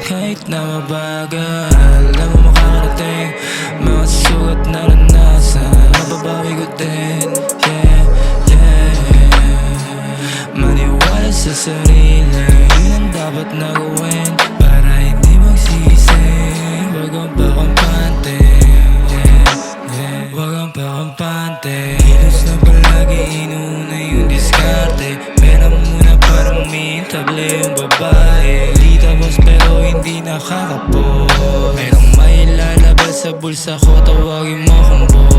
Kahit na mabagal, alam mo makakarating. Mga sugat na naranasan, mababawi ko din. Yeah, yeah. Maniwala sa sarili, yun ang dapat na gawin para hindi magsisi. Huwag kang pakampante, yeah, yeah. Huwag kang pakampante. Kilos na palagi, inuuna yung diskarte. Pera muna para umintable yung babae. Di tapos pero hindi nakakapo. Merong may lalabas sa bulsa ko, tawagin mo kong boy.